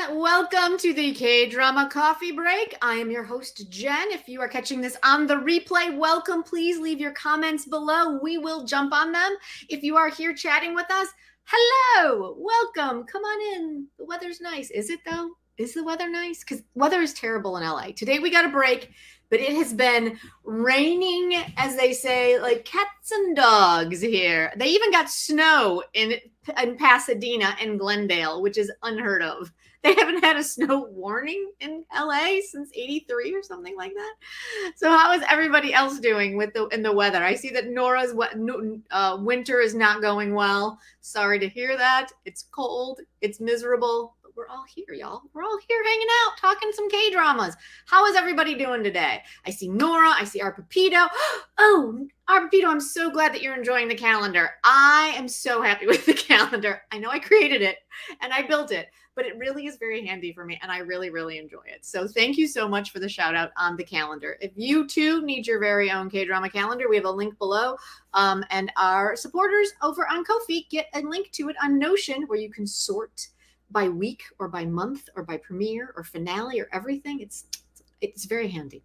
Welcome to the KDrama Coffee Break. I am your host, Jen. If you are catching this on the replay, welcome. Please leave your comments below. We will jump on them. If you are here chatting with us, hello, welcome. Come on in. The weather's nice. Is it though? Is the weather nice? Because weather is terrible in LA. Today we got a break, but it has been raining, as they say, like cats and dogs here. They even got snow in Pasadena and Glendale, which is unheard of. They haven't had a snow warning in LA since '83 or something like that. So how is everybody else doing in the weather? I see that Nora's winter is not going well. Sorry to hear that. It's cold. It's miserable. But we're all here, y'all. We're all here hanging out, talking some K-dramas. How is everybody doing today? I see Nora. I see Arpapito. Oh, Arpapito, I'm so glad that you're enjoying the calendar. I am so happy with the calendar. I know I created it and I built it, but it really is very handy for me, and I really, really enjoy it. So thank you so much for the shout out on the calendar. If you too need your very own K-drama calendar, we have a link below. And our supporters over on Ko-fi get a link to it on Notion, where you can sort by week or by month or by premiere or finale or everything. It's very handy.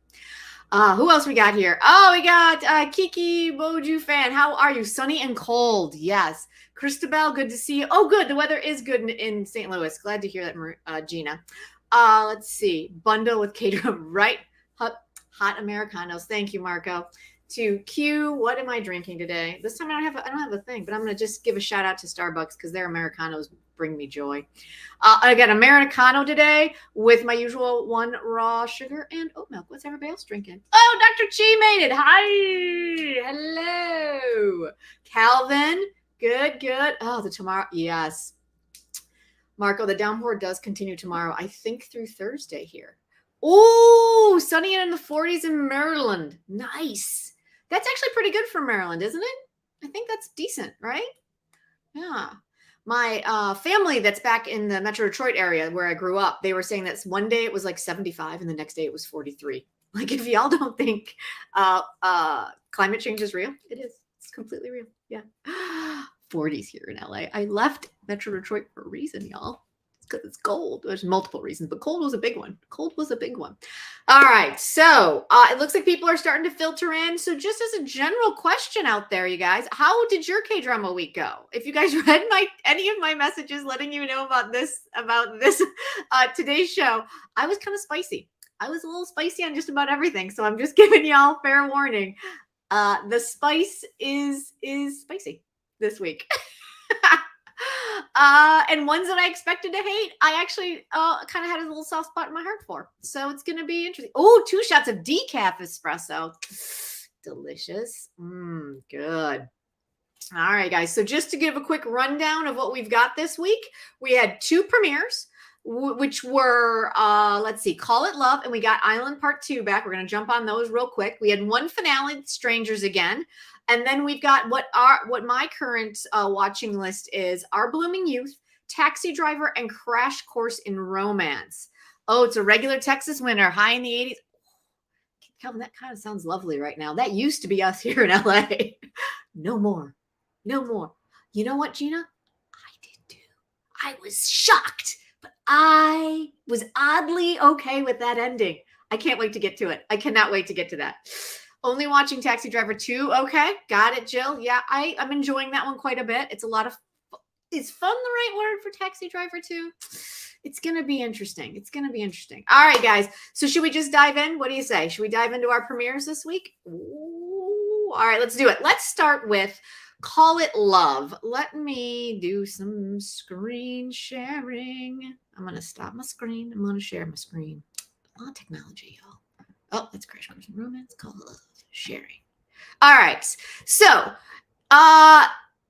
Who else we got here? Oh, we got Kiki Boju fan. How are you? Sunny and cold. Yes. Christabel, good to see you. Oh, good. The weather is good in St. Louis. Glad to hear that, Gina. Let's see. Bundle with K-drama. Right. Hot Americanos. Thank you, Marco. To Q, what am I drinking today? This time I don't have a thing, but I'm going to just give a shout out to Starbucks because their Americanos bring me joy. I got Americano today with my usual 1 raw sugar and oat milk. What's everybody else drinking? Oh, Dr. Chi made it. Hi. Hello. Calvin. Good. Oh, the tomorrow. Yes. Marco, the downpour does continue tomorrow. I think through Thursday here. Oh, sunny and in the 40s in Maryland. Nice. That's actually pretty good for Maryland, isn't it? I think that's decent, right? Yeah. My family that's back in the Metro Detroit area where I grew up, they were saying that one day it was like 75 and the next day it was 43. Like, if y'all don't think climate change is real, it is. It's completely real. Yeah. 40s here in LA. I left Metro Detroit for a reason, y'all. Because it's cold. There's multiple reasons, but cold was a big one. All right. So it looks like people are starting to filter in. So just as a general question out there, you guys, how did your K-drama week go? If you guys read any of my messages letting you know about this today's show, I was kind of spicy. I was a little spicy on just about everything. So I'm just giving y'all fair warning. The spice is spicy this week. And ones that I expected to hate, I actually kind of had a little soft spot in my heart for. So it's going to be interesting. Oh, 2 shots of decaf espresso. Delicious. Good. All right, guys. So just to give a quick rundown of what we've got this week, we had 2 premieres, which were, let's see, Call It Love, and we got Island Part 2 back. We're going to jump on those real quick. We had 1 finale, Strangers Again. And then we've got what my current watching list is: Our Blooming Youth, Taxi Driver, and Crash Course in Romance. Oh, it's a regular Texas winter, high in the 80s. Calvin, that kind of sounds lovely right now. That used to be us here in LA. No more. You know what, Gina? I did too. I was shocked, but I was oddly okay with that ending. I can't wait to get to it. I cannot wait to get to that. Only watching Taxi Driver 2. Okay. Got it, Jill. Yeah, I'm enjoying that one quite a bit. It's a lot of, is fun the right word for Taxi Driver 2? It's going to be interesting. All right, guys. So should we just dive in? What do you say? Should we dive into our premieres this week? Ooh, all right, let's do it. Let's start with Call It Love. Let me do some screen sharing. I'm going to stop my screen. I'm going to share my screen. A lot of technology, y'all. Oh, that's Crash Course in Romance. Call It Love. Sharing. All right. So,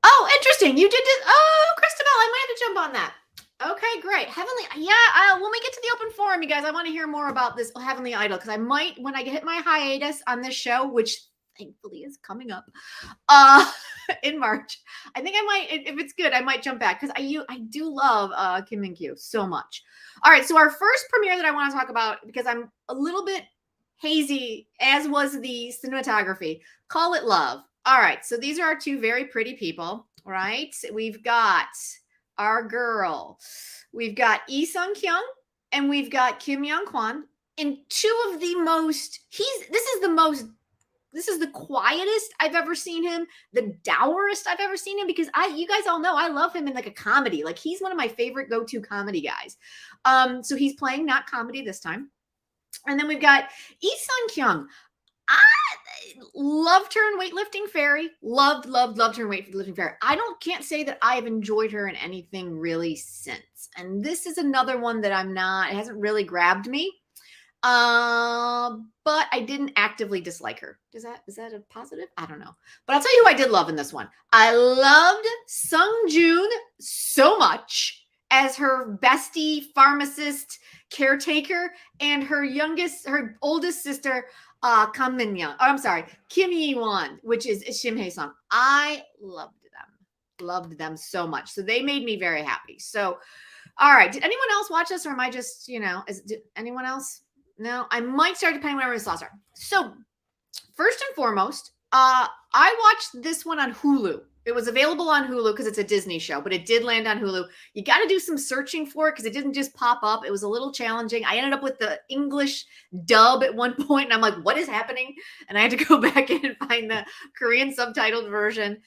Oh, interesting. You did this. Oh, Christabel, I might have to jump on that. Okay, great. Heavenly, yeah. When we get to the open forum, you guys, I want to hear more about this Heavenly Idol because I might, when I hit my hiatus on this show, which thankfully is coming up, in March, I think I might, if it's good, I might jump back because I do love Kim Min Kyu so much. All right, so our first premiere that I want to talk about because I'm a little bit hazy, as was the cinematography. Call It Love. All right, so these are our two very pretty people, right? We've got our girl. We've got Lee Sung Kyung and we've got Kim Young Kwan. And two of the most, this is the quietest I've ever seen him, the dourest I've ever seen him, because you guys all know I love him in like a comedy. Like he's one of my favorite go-to comedy guys. So he's playing not comedy this time. And then we've got Lee Sung Kyung. I loved her in Weightlifting Fairy. Loved her in Weightlifting Fairy. Can't say that I have enjoyed her in anything really since. And this is another one that it hasn't really grabbed me. But I didn't actively dislike her. Is that a positive? I don't know. But I'll tell you who I did love in this one. I loved Sung Joon so much as her bestie pharmacist caretaker and her oldest sister, Kim Yi-won, which is Shim Hae-sung. I loved them so much. So they made me very happy. So, all right. Did anyone else watch this or am I just, did anyone else? No, I might start depending on where my thoughts are. So first and foremost, I watched this one on Hulu. It was available on Hulu because it's a Disney show, but it did land on Hulu. You got to do some searching for it because it didn't just pop up. It was a little challenging. I ended up with the English dub at one point, and I'm like, what is happening? And I had to go back in and find the Korean subtitled version.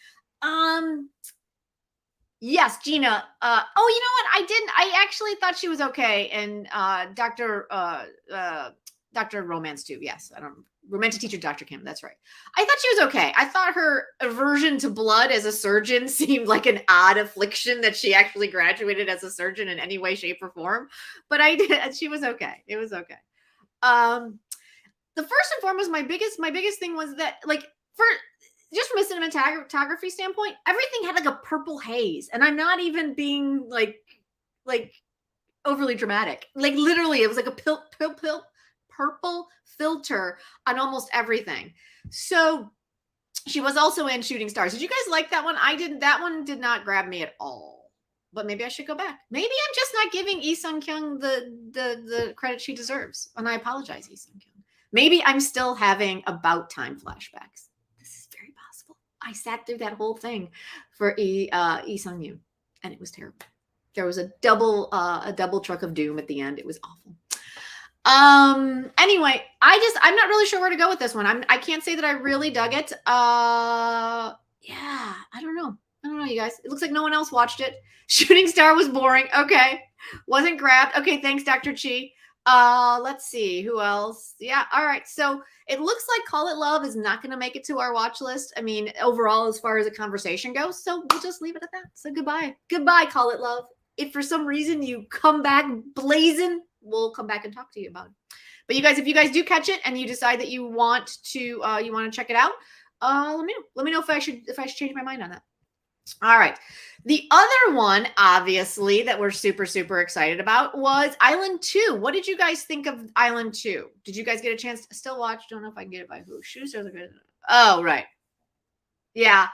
Yes, Gina. You know what? I actually thought she was okay. And Dr. Romance too. Yes, Romantic Teacher Dr. Kim. That's right. I thought she was okay. I thought her aversion to blood as a surgeon seemed like an odd affliction that she actually graduated as a surgeon in any way, shape, or form. But she was okay. It was okay. The first and foremost, my biggest thing was that just from a cinematography standpoint, everything had like a purple haze. And I'm not even being like overly dramatic. Like literally it was like a purple filter on almost everything. So she was also in Shooting Stars. Did you guys like that one? I didn't. That one did not grab me at all. But maybe I should go back. Maybe I'm just not giving Lee Sung Kyung the credit she deserves. And I apologize, Lee Sung Kyung. Maybe I'm still having About Time flashbacks. This is very possible. I sat through that whole thing for Lee Sung Yoon, and it was terrible. There was a double truck of doom at the end. It was awful. Anyway, I'm not really sure where to go with this one. I can't say that I really dug it. Yeah, I don't know, you guys. It looks like no one else watched it. Shooting Star was boring. Okay. Wasn't grabbed. Okay, thanks, Dr. Chi. Let's see who else. Yeah, all right. So it looks like Call It Love is not going to make it to our watch list. I mean, overall, as far as the conversation goes. So we'll just leave it at that. So goodbye, Call It Love. If for some reason you come back blazing, we'll come back and talk to you about it. But you guys, if you guys do catch it and you decide that you want to check it out, let me know. Let me know if I should change my mind on that. All right. The other one, obviously, that we're super, super excited about was Island 2. What did you guys think of Island 2? Did you guys get a chance to still watch? Don't know if I can get it by who. Shooting Stars. Oh, right. Yeah.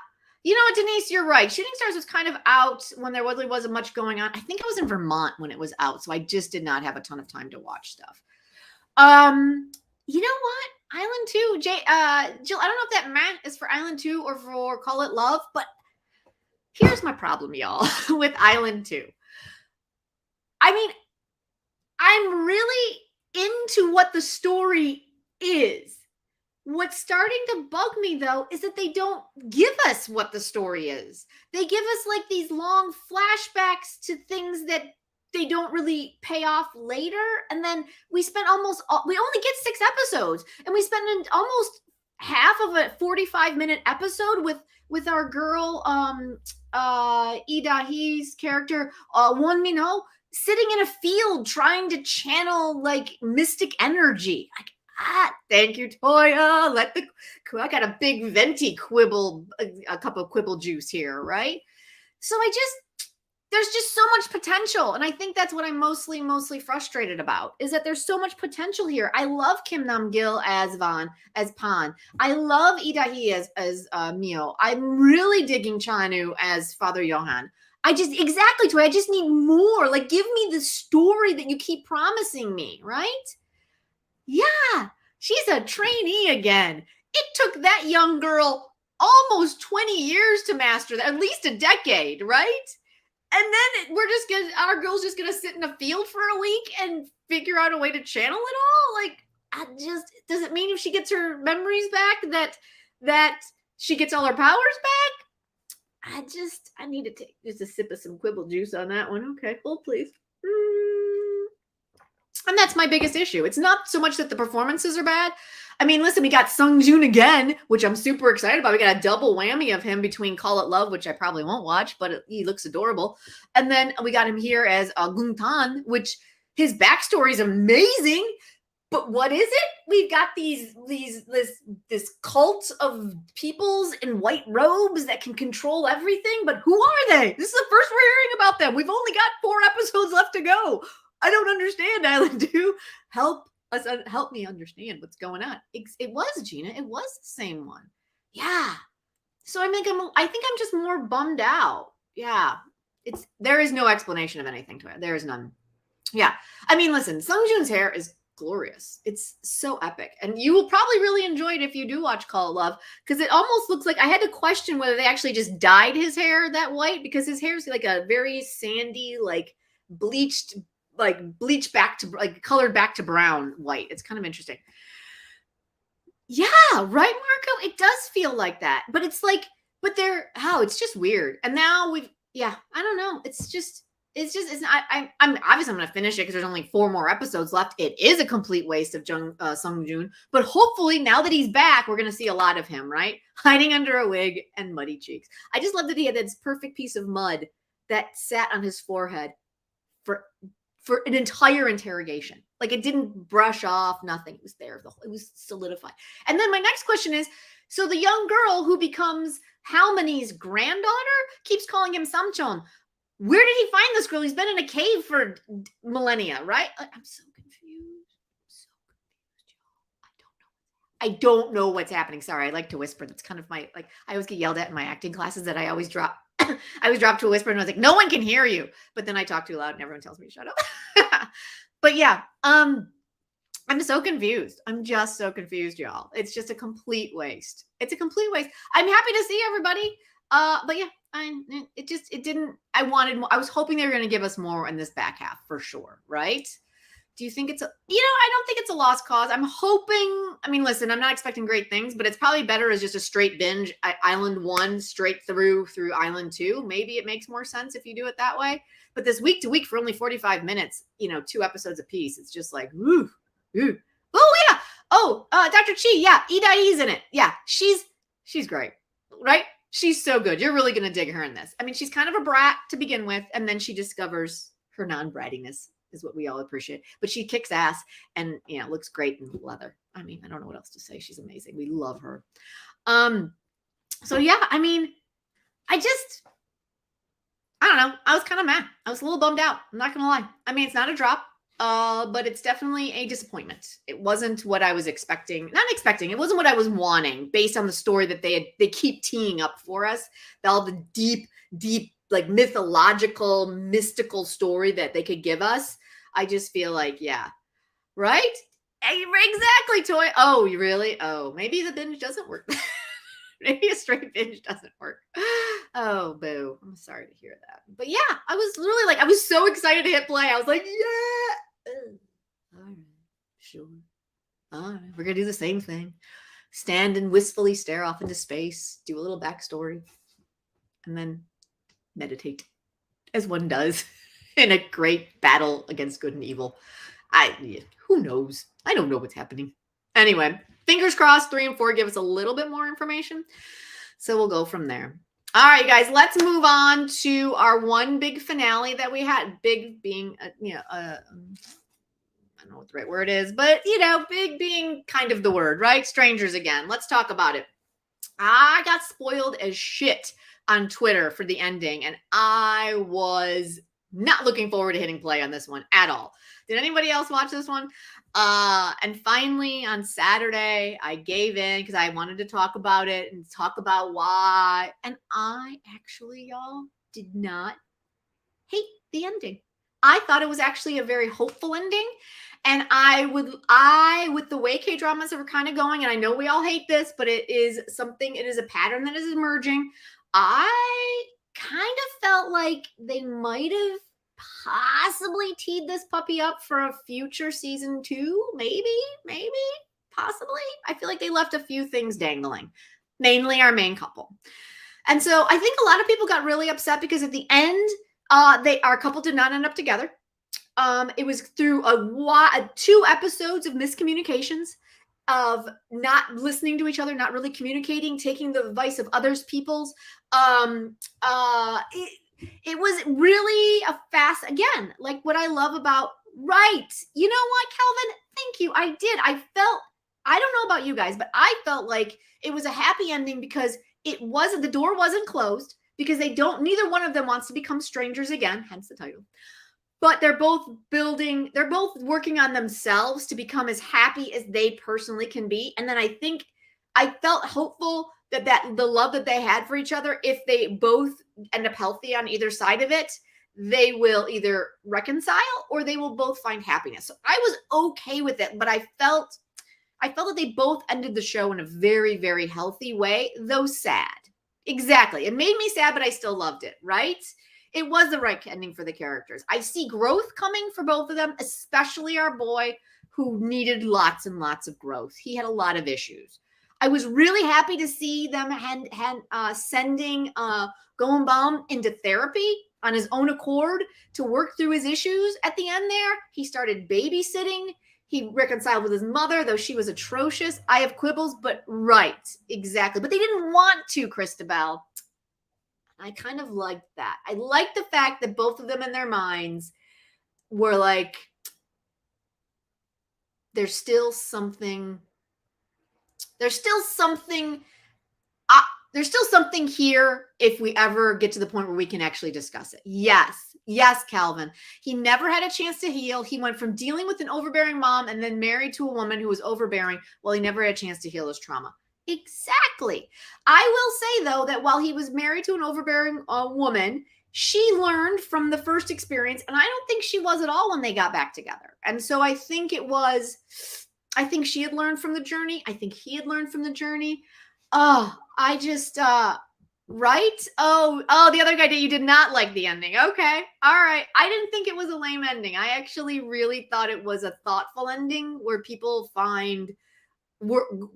You know what, Denise, you're right. Shooting Stars was kind of out when there really wasn't much going on. I think I was in Vermont when it was out, so I just did not have a ton of time to watch stuff. You know what? Island 2, Jill, I don't know if that math is for Island 2 or for Call It Love, but here's my problem, y'all, with Island 2. I mean, I'm really into what the story is. What's starting to bug me, though, is that they don't give us what the story is. They give us like these long flashbacks to things that they don't really pay off later. And then we only get 6 episodes, and we spend almost half of a 45-minute episode with our girl, Lee Da-hee's character, Won Min-ho, sitting in a field trying to channel like mystic energy. Thank you, Toya. I got a big venti quibble, a cup of quibble juice here, right? So there's just so much potential. And I think that's what I'm mostly frustrated about, is that there's so much potential here. I love Kim Nam-gil as Pan. I love Lee Da-hee as Mio. I'm really digging Chanu as Father Johan. I just need more. Like, give me the story that you keep promising me, right? Yeah, she's a trainee again. It took that young girl almost 20 years to master that, at least a decade, right? And then our girl's just gonna sit in a field for a week and figure out a way to channel it all. Like, does it mean if she gets her memories back that she gets all her powers back? I need to take just a sip of some quibble juice on that one. Okay, hold please. And that's my biggest issue. It's not so much that the performances are bad. I mean, listen, we got Sung Hoon again, which I'm super excited about. We got a double whammy of him between Call It Love, which I probably won't watch, but he looks adorable. And then we got him here as Gung Tan, which his backstory is amazing. But what is it? We've got this cult of peoples in white robes that can control everything. But who are they? This is the first we're hearing about them. We've only got 4 episodes left to go. I don't understand, Island 2. Help me understand what's going on. It was Gina. It was the same one. Yeah. So I think I'm just more bummed out. Yeah. There is no explanation of anything to it. There is none. Yeah. I mean, listen, Sung Joon's hair is glorious. It's so epic. And you will probably really enjoy it if you do watch Call It Love, because it almost looks like, I had to question whether they actually just dyed his hair that white, because his hair is like a very sandy, like bleached back to, like, colored back to brown white. It's kind of interesting. Yeah, right, Marco? It does feel like that. But it's like, it's just weird. And now I don't know. I'm obviously I'm going to finish it because there's only 4 more episodes left. It is a complete waste of Sung Joon. But hopefully now that he's back, we're going to see a lot of him, right? Hiding under a wig and muddy cheeks. I just love that he had this perfect piece of mud that sat on his forehead for an entire interrogation. Like, it didn't brush off, nothing. It was there. It was solidified. And then my next question is, so the young girl who becomes Halmoni's granddaughter keeps calling him Samchon. Where did he find this girl? He's been in a cave for millennia, right? I'm so confused. I don't know what's happening. Sorry, I like to whisper. That's kind of I always get yelled at in my acting classes that I always drop. I always drop to a whisper and I was like, no one can hear you. But then I talk too loud and everyone tells me to shut up. But yeah, I'm so confused. I'm just so confused, y'all. It's just a complete waste. It's a complete waste. I'm happy to see everybody. But yeah, I was hoping they were going to give us more in this back half for sure. Right? Do you think I don't think it's a lost cause. I'm hoping, I mean, listen, I'm not expecting great things, but it's probably better as just a straight binge Island 1 straight through Island 2. Maybe it makes more sense if you do it that way. But this week to week for only 45 minutes, 2 episodes a piece, it's just like, ooh. Oh yeah. Oh, Dr. Chi. Yeah. Lee Da-hee's in it. Yeah. She's great. Right? She's so good. You're really going to dig her in this. I mean, she's kind of a brat to begin with, and then she discovers her non-brattiness is what we all appreciate. But she kicks ass and looks great in leather. I mean, I don't know what else to say. She's amazing. We love her. So yeah, I mean, I don't know. I was kind of mad. I was a little bummed out. I'm not gonna lie. I mean, it's not a drop, but it's definitely a disappointment. It wasn't what I was expecting. Not expecting. It wasn't what I was wanting based on the story that they keep teeing up for us. All the deep, like mythological, mystical story that they could give us. I just feel like, yeah, right? Exactly, Toy. Oh, you really? Oh, maybe the binge doesn't work. Maybe a straight binge doesn't work. Oh, boo. I'm sorry to hear that. But yeah, I was really I was so excited to hit play. I was like, yeah. All right, sure. All right, we're going to do the same thing. Stand and wistfully stare off into space, do a little backstory, and then meditate, as one does in a great battle against good and evil. Who knows? I don't know what's happening. Anyway, fingers crossed 3 and 4 give us a little bit more information. So we'll go from there. All right, guys, let's move on to our one big finale that we had. Big being, I don't know what the right word is, but big being kind of the word, right? Strangers again. Let's talk about it. I got spoiled as shit on Twitter for the ending, and I was not looking forward to hitting play on this one at all. Did anybody else watch this one? And finally on Saturday, I gave in because I wanted to talk about it and talk about why. And I actually, y'all, did not hate the ending. I thought it was actually a very hopeful ending. And with the way K-dramas are kind of going, and I know we all hate this, but it is a pattern that is emerging. I kind of felt like they might have possibly teed this puppy up for a future season 2, maybe, possibly. I feel like they left a few things dangling, mainly our main couple. And so I think a lot of people got really upset because at the end, our couple did not end up together. It was through 2 episodes of miscommunications, of not listening to each other, not really communicating, taking the advice of others people's. It was really a fast, again, like what I love about, right. You know what, Calvin? Thank you. I did. I don't know about you guys, but I felt like it was a happy ending because the door wasn't closed, because neither one of them wants to become strangers again, hence the title. But they're both working on themselves to become as happy as they personally can be. And then I think I felt hopeful that the love that they had for each other, if they both end up healthy on either side of it, they will either reconcile or they will both find happiness. So I was okay with it, but I felt that they both ended the show in a very, very healthy way, though sad. Exactly. It made me sad, but I still loved it, right? It was the right ending for the characters. I see growth coming for both of them, especially our boy, who needed lots and lots of growth. He had a lot of issues. I was really happy to see them sending Goembaum into therapy on his own accord to work through his issues. At the end there, he started babysitting. He reconciled with his mother, though she was atrocious. I have quibbles, but right, exactly. But they didn't want to, Christabel. I kind of liked that. I liked the fact that both of them in their minds were like, there's still something here if we ever get to the point where we can actually discuss it. Yes, Calvin. He never had a chance to heal. He went from dealing with an overbearing mom and then married to a woman who was overbearing. Well, he never had a chance to heal his trauma. Exactly. I will say, though, that while he was married to an overbearing woman, she learned from the first experience, and I don't think she was at all when they got back together. And so I think she had learned from the journey. I think he had learned from the journey. Oh, I just, right? Oh, the other guy you did not like the ending. Okay. All right. I didn't think it was a lame ending. I actually really thought it was a thoughtful ending where people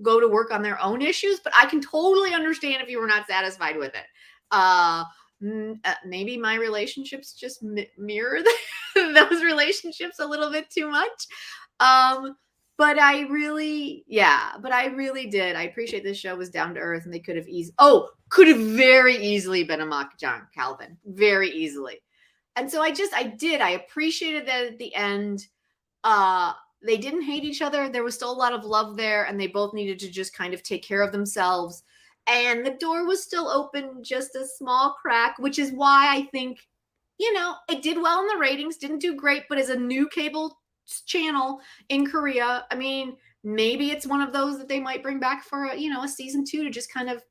go to work on their own issues, but I can totally understand if you were not satisfied with it. Maybe my relationships just mirror those relationships a little bit too much. But I really did. I appreciate this show was down to earth, and they could have very easily been a mock John Calvin, very easily. And so I appreciated that at the end, they didn't hate each other. There was still a lot of love there, and they both needed to just kind of take care of themselves. And the door was still open, just a small crack, which is why I think, it did well in the ratings, didn't do great, but as a new cable channel in Korea, I mean, maybe it's one of those that they might bring back for a season 2 to just kind of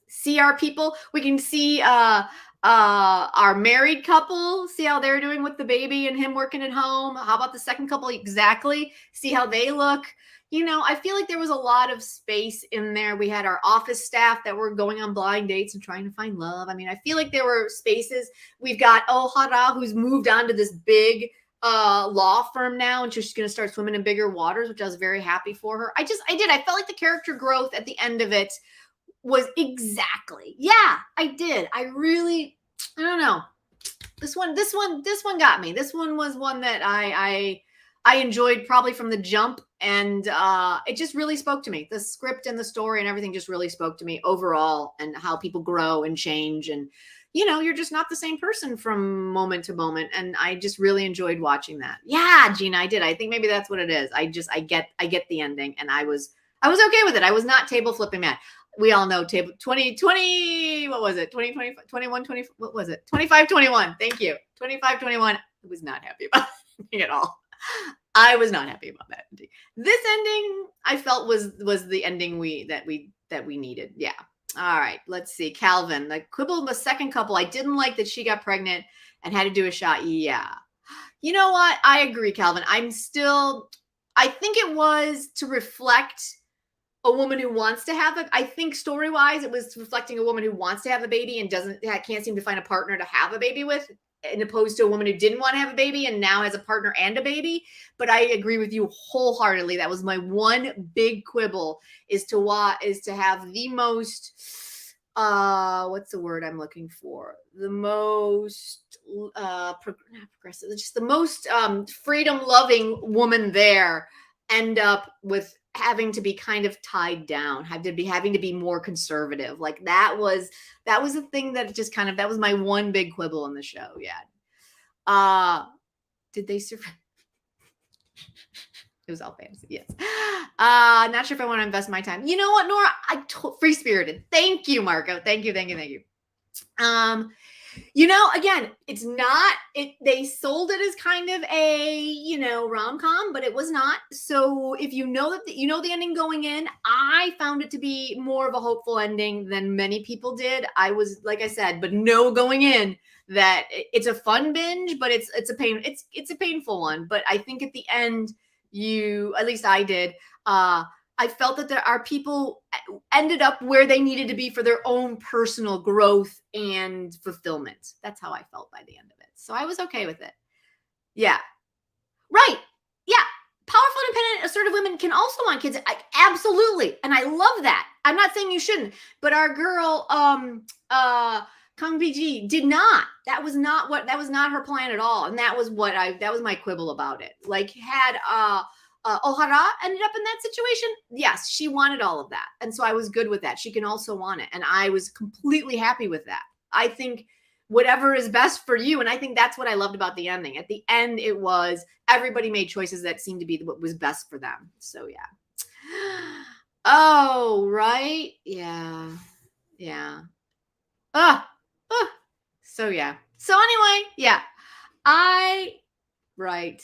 see our people. We can see our married couple, see how they're doing with the baby and him working at home. How about the second couple? Exactly. See how they look. I feel like there was a lot of space in there. We had our office staff that were going on blind dates and trying to find love. I mean, I feel like there were spaces. We've got Hara, who's moved on to this big law firm now, and she's going to start swimming in bigger waters, which I was very happy for her. I felt like the character growth at the end of it was exactly. Yeah, I did. I don't know. This one got me. This one was one that I enjoyed probably from the jump, and it just really spoke to me. The script and the story and everything just really spoke to me overall, and how people grow and change. And you're just not the same person from moment to moment. And I just really enjoyed watching that. Yeah, Gina, I did. I think maybe that's what it is. I get the ending, and I was okay with it. I was not table flipping mad. We all know table 2020, what was it? 2020, 21, 20, what was it? 25, 21. Thank you. 25, 21. I was not happy about it at all. I was not happy about that ending. This ending I felt was the ending that we needed. Yeah. All right, let's see. Calvin, the quibble the second couple. I didn't like that she got pregnant and had to do a shot. Yeah. You know what? I agree, Calvin. I think it was to reflect a woman who wants to have I think story-wise, it was reflecting a woman who wants to have a baby and can't seem to find a partner to have a baby with, in opposed to a woman who didn't want to have a baby and now has a partner and a baby. But I agree with you wholeheartedly. That was my one big quibble, is to have the most, what's the word I'm looking for? The most, not progressive, just the most freedom-loving woman there end up with having to be kind of tied down, having to be more conservative. Like that was the thing that just kind of, that was my one big quibble in the show. Yeah. Did they survive? It was all fantasy. Yes. Not sure if I want to invest my time. You know what, Nora? Free spirited. Thank you, Marco. Thank you. Again, it's not, they sold it as kind of a, rom-com, but it was not. So if you know the ending going in, I found it to be more of a hopeful ending than many people did. I was, like I said, but no going in that it's a fun binge, but it's a painful one. But I think at the end, at least I did, I felt that our people ended up where they needed to be for their own personal growth and fulfillment. That's how I felt by the end of it. So I was okay with it. Yeah. Right. Yeah. Powerful, independent, assertive women can also want kids. Absolutely. And I love that. I'm not saying you shouldn't, but our girl, Kang Biji did not. That was not her plan at all. And that was my quibble about it. Like, had, Ohara ended up in that situation, yes, she wanted all of that. And so I was good with that. She can also want it. And I was completely happy with that. I think whatever is best for you. And I think that's what I loved about the ending. At the end, it was everybody made choices that seemed to be what was best for them. So yeah. Oh, right. Yeah. Yeah. So yeah. So anyway, yeah. Right.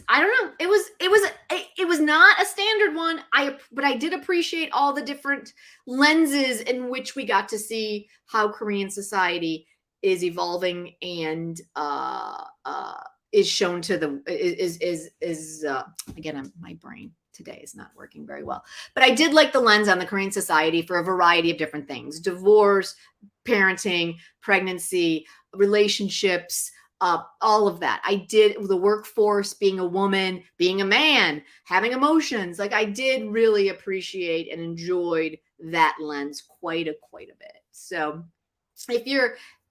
I don't know. It was not a standard one. But I did appreciate all the different lenses in which we got to see how Korean society is evolving and is shown to again, my brain today is not working very well. But I did like the lens on the Korean society for a variety of different things: divorce, parenting, pregnancy, relationships, all of that. I did the workforce, being a woman, being a man, having emotions. Like, I did really appreciate and enjoyed that lens quite a bit. So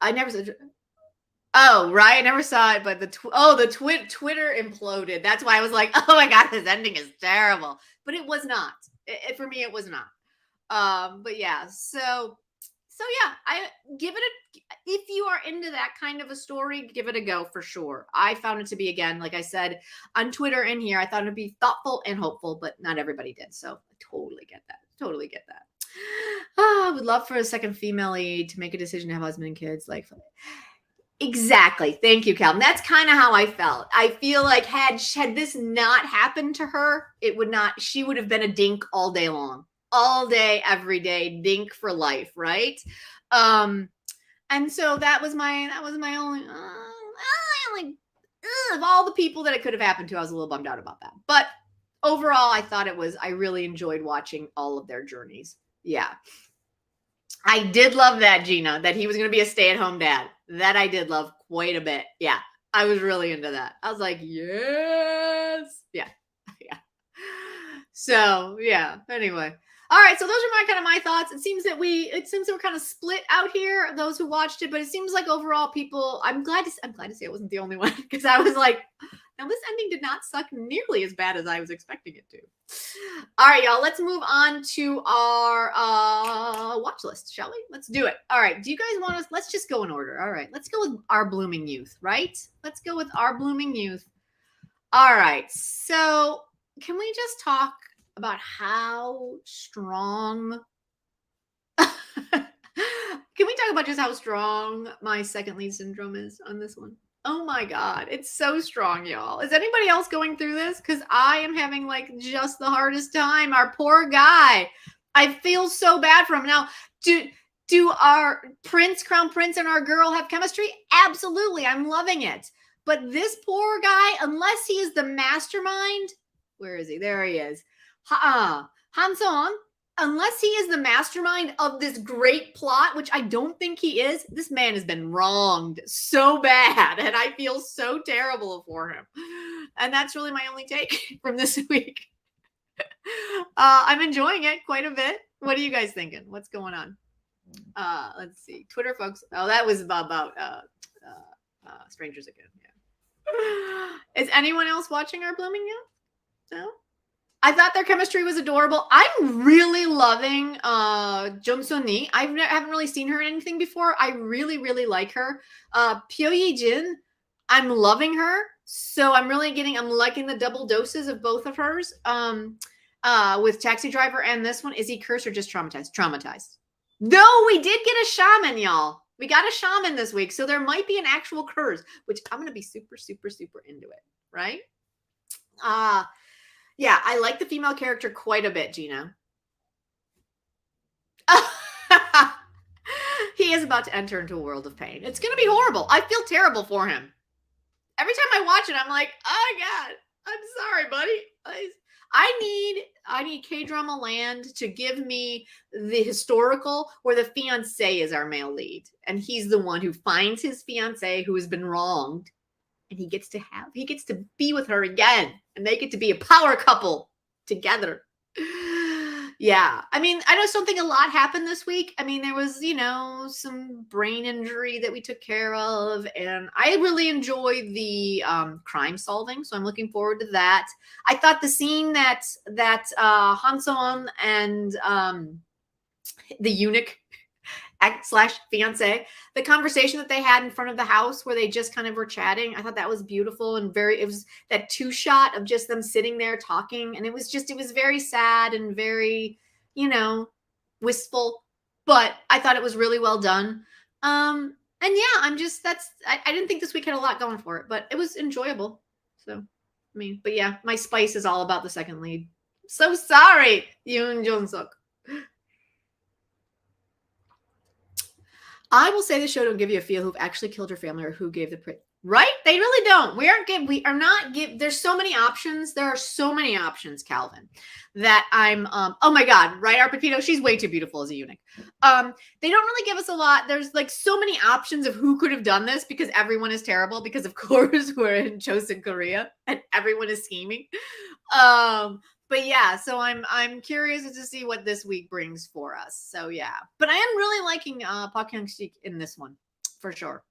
I never said, oh, right. I never saw it, but the Twitter imploded. That's why I was like, oh my God, this ending is terrible. But it was not. For me, it was not. But yeah, so yeah, I give it if you are into that kind of a story, give it a go for sure. I found it to be, again, like I said on Twitter and here, I thought it'd be thoughtful and hopeful, but not everybody did. So I totally get that. I would love for a second female lead to make a decision to have a husband and kids. Like, exactly. Thank you, Calvin. That's kind of how I felt. I feel like had this not happened to her, she would have been a dink all day long. All day, every day, dink for life, right? And so that was my only, of all the people that it could have happened to, I was a little bummed out about that. But overall, I really enjoyed watching all of their journeys. Yeah. I did love that, Gina, that he was going to be a stay-at-home dad. That I did love quite a bit. Yeah. I was really into that. I was like, yes. Yeah. Yeah. So, yeah. Anyway. All right, so those are my thoughts. It seems that we're kind of split out here, those who watched it, but it seems like overall people, I'm glad to say I wasn't the only one, because I was like, now this ending did not suck nearly as bad as I was expecting it to. All right, y'all, let's move on to our watch watch list, shall we? Let's do it. All right. Do you guys want us? Let's just go in order. All right. Let's go with Our Blooming Youth, right? Let's go with Our Blooming Youth. All right. So can we just talk about how strong... Can we talk about just how strong my second lead syndrome is on this one? Oh my God. It's so strong, y'all. Is anybody else going through this? Because I am having like just the hardest time. Our poor guy. I feel so bad for him. Now, do our crown prince and our girl have chemistry? Absolutely. I'm loving it. But this poor guy, unless he is the mastermind, where is he? There he is. Han Sung, unless he is the mastermind of this great plot, which I don't think he is, this man has been wronged so bad. And I feel so terrible for him. And that's really my only take from this week. I'm enjoying it quite a bit. What are you guys thinking? What's going on? Let's see. Twitter folks. Oh, that was about strangers again. Yeah. Is anyone else watching Our Blooming Youth? No? I thought their chemistry was adorable. I'm really loving Jung So-ni. I haven't really seen her in anything before. I really, really like her. Pyo Ye-jin, I'm loving her. So I'm liking the double doses of both of hers. With Taxi Driver and this one. Is he cursed or just traumatized? Traumatized. No, we did get a shaman, y'all. We got a shaman this week. So there might be an actual curse, which I'm going to be super, super, super into it. Right? Yeah, I like the female character quite a bit, Gina. He is about to enter into a world of pain. It's going to be horrible. I feel terrible for him. Every time I watch it, I'm like, oh, God, I'm sorry, buddy. I need Kdramaland to give me the historical where the fiancé is our male lead. And he's the one who finds his fiancé who has been wronged. And he gets to be with her again. And they get to be a power couple together. Yeah. I mean, I just don't think a lot happened this week. I mean, there was, some brain injury that we took care of. And I really enjoyed the crime solving. So I'm looking forward to that. I thought the scene that Han Sung and the eunuch / fiance, the conversation that they had in front of the house where they just kind of were chatting. I thought that was beautiful and it was that 2-shot of just them sitting there talking. And it was very sad and very, wistful, but I thought it was really well done. And yeah, I didn't think this week had a lot going for it, but it was enjoyable. So, but yeah, my spice is all about the second lead. So sorry, Yoon Jung-suk. I will say the show don't give you a feel who've actually killed her family or who gave the right? They really don't. We are not give. There's so many options. There are so many options, Calvin, that I'm. Oh my God, right? Our Pepito, she's way too beautiful as a eunuch. They don't really give us a lot. There's like so many options of who could have done this because everyone is terrible. Because of course we're in Chosun, Korea, and everyone is scheming. But yeah, so I'm curious to see what this week brings for us. So yeah, but I am really liking Park Hyung-sik in this one for sure.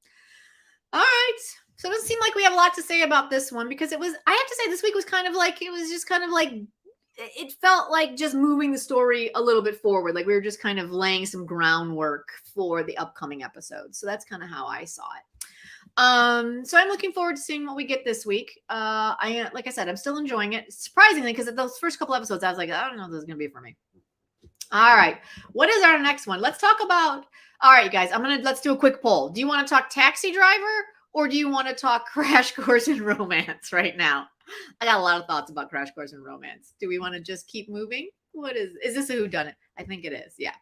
All right, so it doesn't seem like we have a lot to say about this one because I have to say this week was it felt like just moving the story a little bit forward. Like we were just kind of laying some groundwork for the upcoming episodes. So that's kind of how I saw it. So I'm looking forward to seeing what we get this week. Like I said, I'm still enjoying it. Surprisingly, because of those first couple episodes, I was like, I don't know if this is going to be for me. All right. What is our next one? Let's talk about, all right, you guys, let's do a quick poll. Do you want to talk Taxi Driver or do you want to talk Crash Course in Romance right now? I got a lot of thoughts about Crash Course in Romance. Do we want to just keep moving? Is this a whodunit? I think it is. Yeah.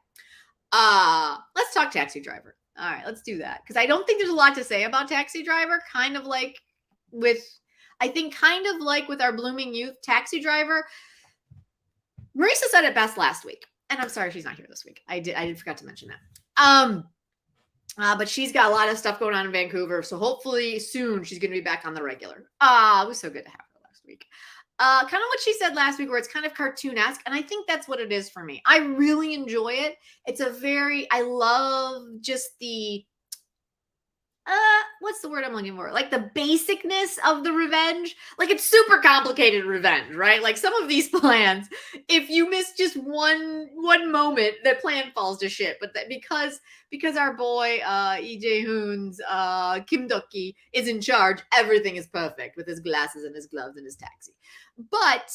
Let's talk Taxi Driver. All right, let's do that. Because I don't think there's a lot to say about Taxi Driver. Kind of like with Our Blooming Youth, Taxi Driver. Marisa said it best last week. And I'm sorry she's not here this week. I did forget to mention that. But she's got a lot of stuff going on in Vancouver. So hopefully soon she's going to be back on the regular. It was so good to have her last week. Kind of what she said last week where it's kind of cartoon-esque. And I think that's what it is for me. I really enjoy it. I love just the what's the word I'm looking for? Like the basicness of the revenge. Like it's super complicated revenge, right? Like some of these plans, if you miss just one moment, the plan falls to shit. But that because our boy Lee Jae-hoon's Kim Duk-ki is in charge, everything is perfect with his glasses and his gloves and his taxi. But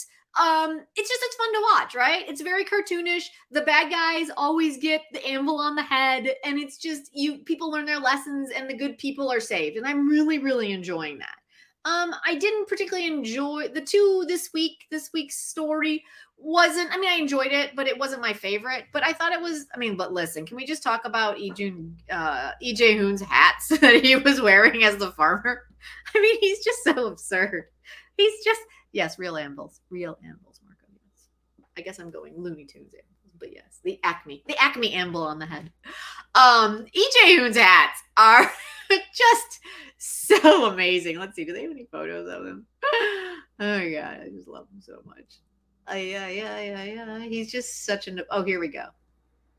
it's fun to watch, right? It's very cartoonish. The bad guys always get the anvil on the head, and it's just people learn their lessons and the good people are saved. And I'm really, really enjoying that. I didn't particularly enjoy the two this week. This week's story wasn't, I mean, I enjoyed it, but it wasn't my favorite. But I thought it was, I mean, but listen, can we just talk about Lee Jae-hoon's hats that he was wearing as the farmer? I mean, he's just so absurd. He's just, yes, real anvils, Marco. Yes. I guess I'm going Looney Tunes anvils, but yes, the Acme anvil on the head. Lee Jae-hoon's hats are just so amazing. Let's see, do they have any photos of him? Oh my god, I just love him so much. Yeah. He's just such an. Oh, here we go.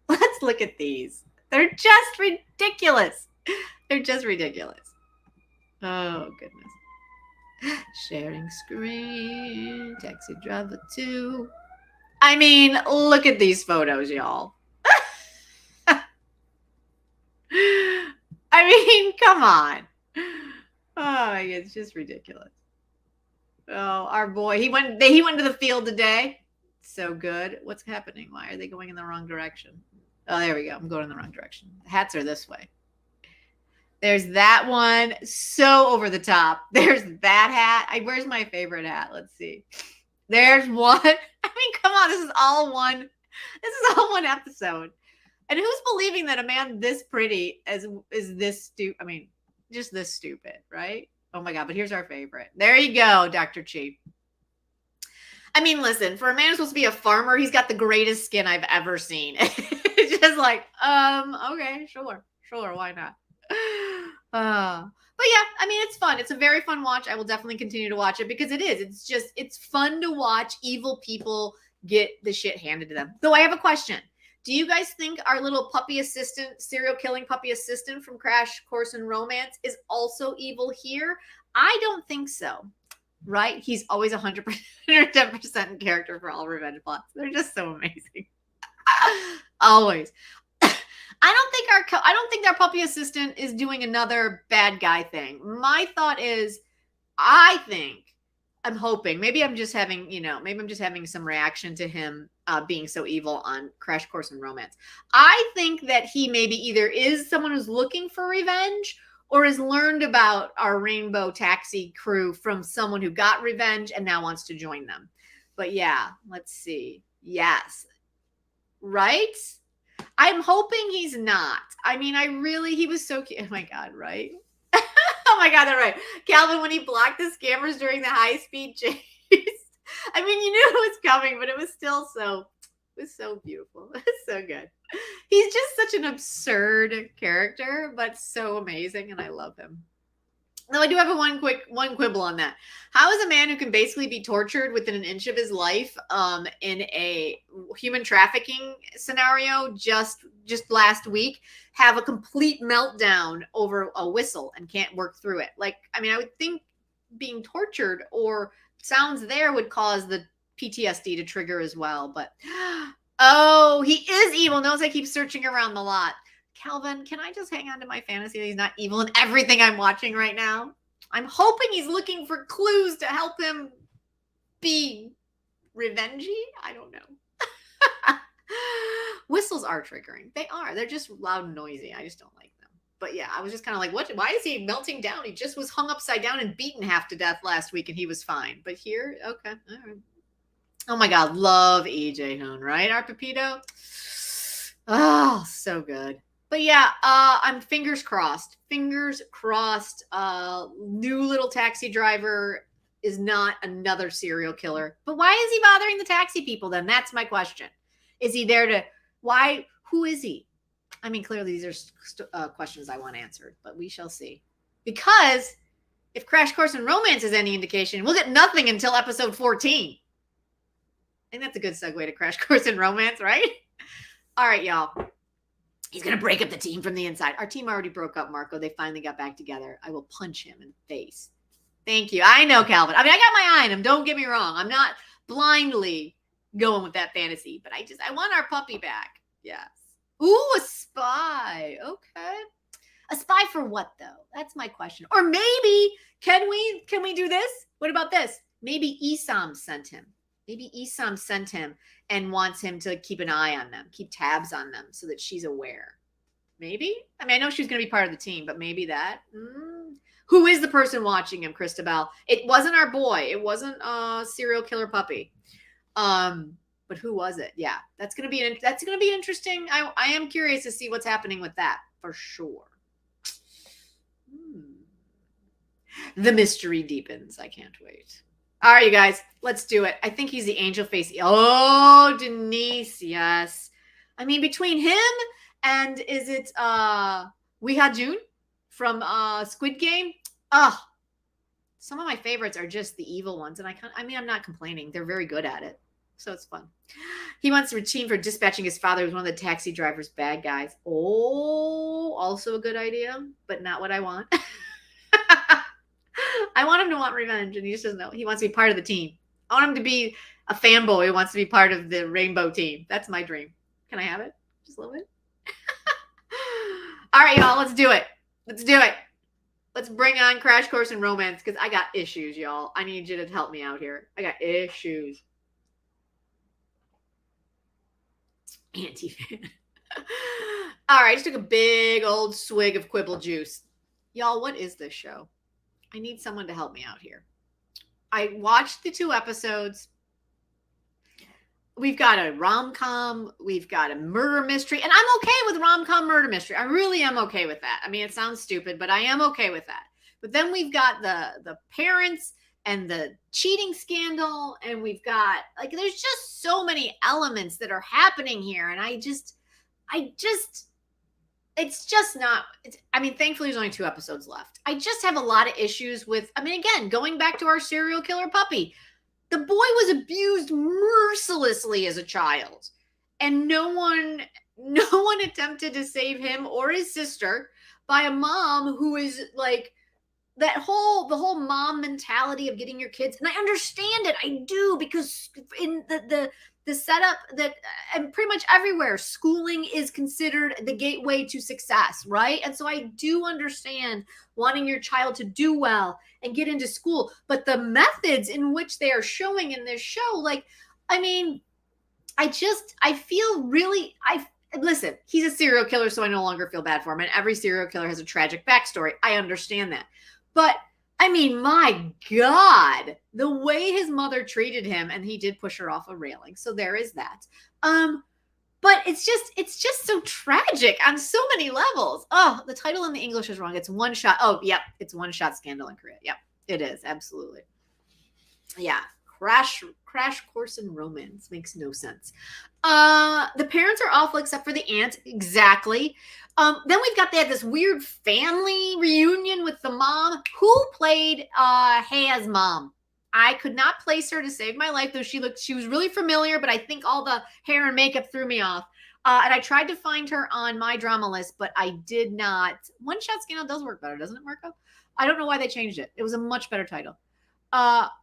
Let's look at these. They're just ridiculous. They're just ridiculous. Oh goodness. Sharing screen, taxi driver 2. I mean, look at these photos, y'all. I mean, come on. Oh, it's just ridiculous. Oh, our boy, he went to the field today. So good. What's happening? Why are they going in the wrong direction? Oh, there we go. I'm going in the wrong direction. The hats are this way. There's that one. So over the top. There's that hat. Where's my favorite hat? Let's see. There's one. I mean, come on. This is all one episode. And who's believing that a man this pretty is this stupid? I mean, just this stupid, right? Oh my God. But here's our favorite. There you go, Dr. Cheap. I mean, listen, for a man who's supposed to be a farmer, he's got the greatest skin I've ever seen. It's just like, okay, sure, why not? But yeah, I mean, it's fun. It's a very fun watch. I will definitely continue to watch it because it is. It's fun to watch evil people get the shit handed to them. Though I have a question. Do you guys think our little puppy assistant, serial killing puppy assistant from Crash Course in Romance is also evil here? I don't think so. Right? He's always 100% or 10% in character for all revenge plots. They're just so amazing. Always. I don't think our puppy assistant is doing another bad guy thing. My thought is, I'm hoping, maybe I'm just having some reaction to him being so evil on Crash Course in Romance. I think that he maybe either is someone who's looking for revenge or has learned about our Rainbow Taxi crew from someone who got revenge and now wants to join them. But yeah, let's see. Yes. Right? I'm hoping he's not. I mean, he was so cute. Oh my God, right? Oh my God, they're right. Calvin, when he blocked the scammers during the high-speed chase. I mean, you knew it was coming, but it was still so beautiful. It's so good. He's just such an absurd character, but so amazing, and I love him. Though I do have one quibble on that. How is a man who can basically be tortured within an inch of his life in a human trafficking scenario just last week have a complete meltdown over a whistle and can't work through it? Like, I mean, I would think being tortured or sounds there would cause the PTSD to trigger as well. But, oh, he is evil. Notice I keep searching around the lot. Calvin, can I just hang on to my fantasy that he's not evil in everything I'm watching right now? I'm hoping he's looking for clues to help him be revengey. I don't know. Whistles are triggering. They are. They're just loud and noisy. I just don't like them. But yeah, I was just kind of like, what? Why is he melting down? He just was hung upside down and beaten half to death last week and he was fine. But here, okay. All right. Oh my God. Love Lee Jae-hoon, right? Our Pepito. Oh, so good. But yeah, I'm fingers crossed. Fingers crossed. New little taxi driver is not another serial killer. But why is he bothering the taxi people then? That's my question. Is he there to, why, who is he? I mean, clearly these are questions I want answered, but we shall see. Because if Crash Course in Romance is any indication, we'll get nothing until episode 14. I think that's a good segue to Crash Course in Romance, right? All right, y'all. He's going to break up the team from the inside. Our team already broke up, Marco. They finally got back together. I will punch him in the face. Thank you. I know, Calvin. I mean, I got my eye on him. Don't get me wrong. I'm not blindly going with that fantasy, but I want our puppy back. Yes. Ooh, a spy. Okay. A spy for what, though? That's my question. Or maybe, can we do this? What about this? Maybe Isam sent him. Maybe Isam sent him and wants him to keep an eye on them, keep tabs on them so that she's aware. Maybe? I mean, I know she's going to be part of the team, but maybe that. Who is the person watching him, Christabel? It wasn't our boy. It wasn't a serial killer puppy. But who was it? Yeah, that's going to be interesting. I am curious to see what's happening with that for sure. The mystery deepens. I can't wait. All right, you guys, let's do it. I think he's the angel face. Oh, Denise, yes. I mean, between him and is it Weha Jun from Squid Game? Oh, some of my favorites are just the evil ones, and I'm not complaining. They're very good at it, so it's fun. He wants a routine for dispatching his father, who's one of the taxi driver's bad guys. Oh, also a good idea, but not what I want. I want him to want revenge, and he just doesn't know. He wants to be part of the team. I want him to be a fanboy who wants to be part of the rainbow team. That's my dream. Can I have it? Just a little bit? All right, y'all. Let's do it. Let's do it. Let's bring on Crash Course in Romance because I got issues, y'all. I need you to help me out here. I got issues. Anti-fan. All right. I just took a big old swig of Quibble juice. Y'all, what is this show? I need someone to help me out here. I watched the 2 episodes. We've got a rom-com. We've got a murder mystery. And I'm okay with rom-com murder mystery. I really am okay with that. I mean, it sounds stupid, but I am okay with that. But then we've got the parents and the cheating scandal. And we've got, like, there's just so many elements that are happening here. And it's just not, I mean, thankfully there's only 2 episodes left. I just have a lot of issues with, I mean, again, going back to our serial killer puppy, the boy was abused mercilessly as a child, and no one attempted to save him or his sister by a mom who is like the whole mom mentality of getting your kids. And I understand it. I do, because in the setup that, and pretty much everywhere, schooling is considered the gateway to success, right? And so I do understand wanting your child to do well and get into school, but the methods in which they are showing in this show, like, I mean, I feel really, listen, he's a serial killer, so I no longer feel bad for him. And every serial killer has a tragic backstory. I understand that. But I mean, my God, the way his mother treated him, and he did push her off a railing. So there is that. But it's just so tragic on so many levels. Oh, the title in the English is wrong. It's One Shot. Oh, yep. It's One Shot Scandal in Korea. Yep, it is. Absolutely. Yeah. Crash Course in Romance makes no sense. The parents are awful except for the aunt. Exactly. Then we've got this weird family reunion with the mom. Who played Haya's mom? I could not place her to save my life, though she was really familiar, but I think all the hair and makeup threw me off. And I tried to find her on my drama list, but I did not. One Shot Scandal does work better, doesn't it, Marco? I don't know why they changed it. It was a much better title.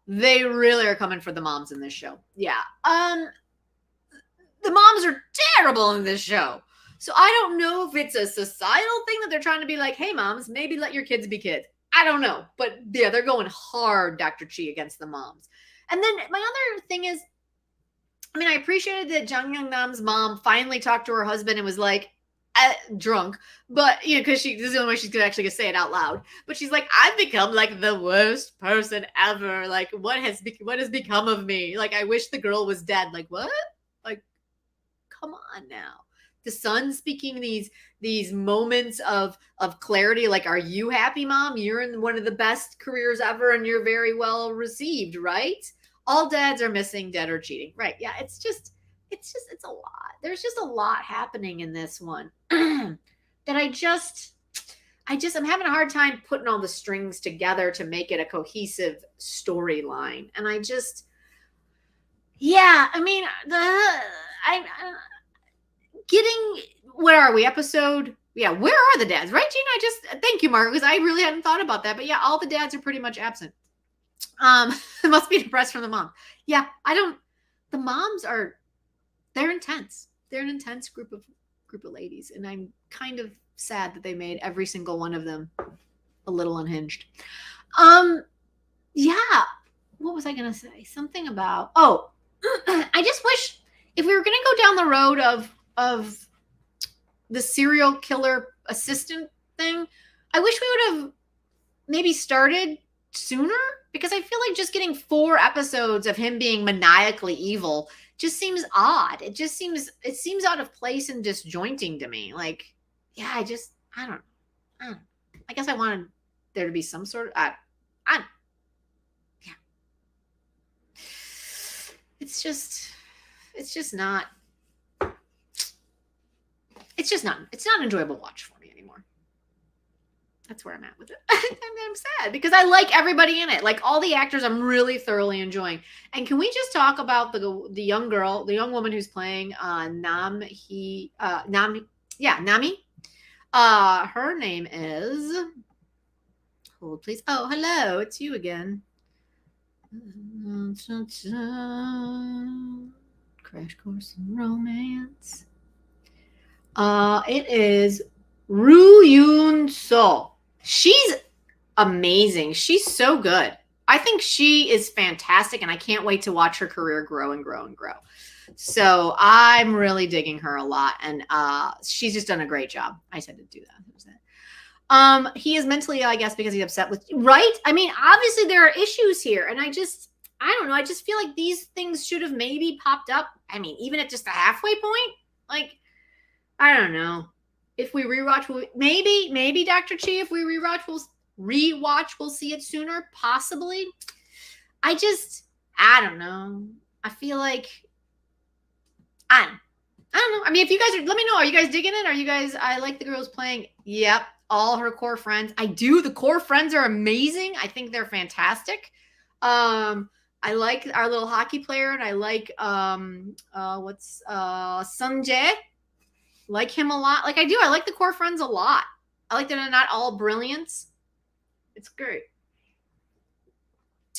They really are coming for the moms in this show. Yeah. The moms are terrible in this show. So I don't know if it's a societal thing that they're trying to be like, hey, moms, maybe let your kids be kids. I don't know. But yeah, they're going hard, Dr. Chi, against the moms. And then my other thing is, I mean, I appreciated that Jung Young Nam's mom finally talked to her husband and was like, drunk, but you know, because this is the only way she's actually gonna say it out loud. But she's like, I've become like the worst person ever. Like, what has become of me? Like, I wish the girl was dead. Like, what? Like, come on now. The son speaking these moments of clarity. Like, are you happy, mom? You're in one of the best careers ever, and you're very well received, right? All dads are missing, dead, or cheating, right? Yeah, it's a lot. There's just a lot happening in this one that I'm having a hard time putting all the strings together to make it a cohesive storyline. And I mean, getting, where are we? Episode, yeah, where are the dads? Right, Gina? I just, thank you, Mark, because I really hadn't thought about that. But yeah, all the dads are pretty much absent. It must be depressed from the mom. Yeah, the moms are, they're intense. They're an intense group of ladies. And I'm kind of sad that they made every single one of them a little unhinged. Yeah. What was I going to say? Something about, I just wish, if we were going to go down the road of the serial killer assistant thing, I wish we would have maybe started sooner, because I feel like just getting 4 episodes of him being maniacally evil just seems odd. It seems out of place and disjointing to me. Like, yeah, I don't know. I guess I wanted there to be some sort of, yeah. It's just not, it's not an enjoyable watch for me anymore. That's where I'm at with it. I'm sad because I like everybody in it. Like, all the actors I'm really thoroughly enjoying. And can we just talk about the young girl, the young woman who's playing Nami? Her name is, hold please. Oh, hello, it's you again. Crash Course in Romance. It is Roo Yoon So. She's amazing. She's so good. I think she is fantastic, and I can't wait to watch her career grow and grow and grow. So I'm really digging her a lot, and she's just done a great job. I said to do that. He is mentally, I guess, because he's upset with, right? I mean, obviously there are issues here, and I don't know. I just feel like these things should have maybe popped up. I mean, even at just the halfway point, like, I don't know. If we rewatch, maybe Dr. Chi, if we rewatch, we'll see it sooner, possibly. I don't know. I feel like, I don't know. I mean, if you guys let me know. Are you guys digging it? I like the girls playing. Yep. All her core friends. I do. The core friends are amazing. I think they're fantastic. I like our little hockey player, and I like, Sung Jae. Like him a lot. Like, I do. I like the core friends a lot. I like that they're not all brilliance. It's great.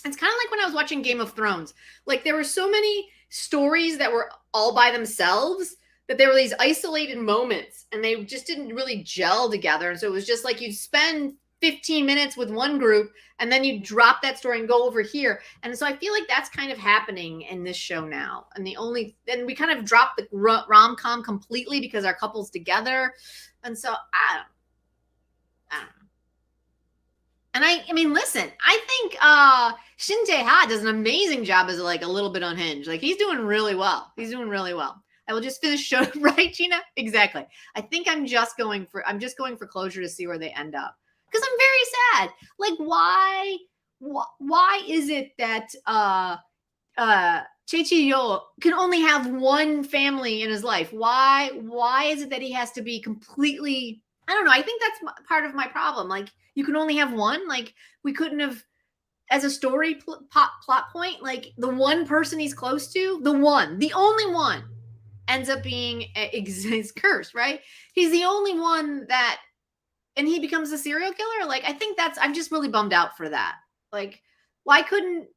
It's kind of like when I was watching Game of Thrones. Like, there were so many stories that were all by themselves that there were these isolated moments, and they just didn't really gel together. And so it was just like you'd spend 15 minutes with one group, and then you drop that story and go over here. And so I feel like that's kind of happening in this show now. And then we kind of dropped the rom-com completely because our couple's together. And so I don't know. And I mean, listen, I think Shin Jae-ha does an amazing job as like a little bit unhinged. Like, he's doing really well. I will just finish show, right, Gina? Exactly. I think I'm just going for closure to see where they end up. Because I'm very sad. Like, why is it that Chae-chi-yo can only have one family in his life? Why is it that he has to be completely, I don't know. I think that's part of my problem. Like, you can only have one. Like, we couldn't have, as a story plot point, like, the one person he's close to, the only one, ends up being his curse, right? He's the only one that, and he becomes a serial killer. Like, I think I'm just really bummed out for that. Like, why couldn't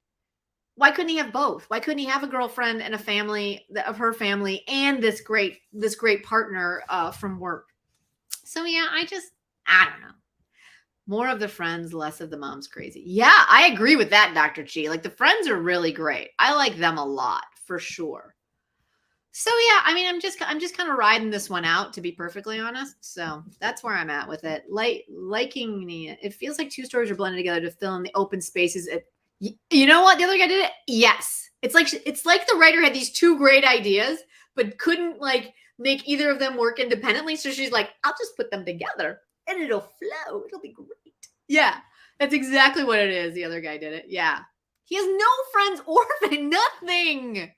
he have both? Why couldn't he have a girlfriend and a family of her family and this great partner from work? So yeah, I don't know. More of the friends, less of the mom's crazy. Yeah, I agree with that, Dr. Chi. Like, the friends are really great. I like them a lot, for sure. So yeah, I mean, I'm just kind of riding this one out, to be perfectly honest. So that's where I'm at with it. Liking it feels like 2 stories are blended together to fill in the open spaces. You know what? The other guy did it. Yes, it's like the writer had these 2 great ideas, but couldn't like make either of them work independently. So she's like, I'll just put them together and it'll flow. It'll be great. Yeah, that's exactly what it is. The other guy did it. Yeah, he has no friends or nothing.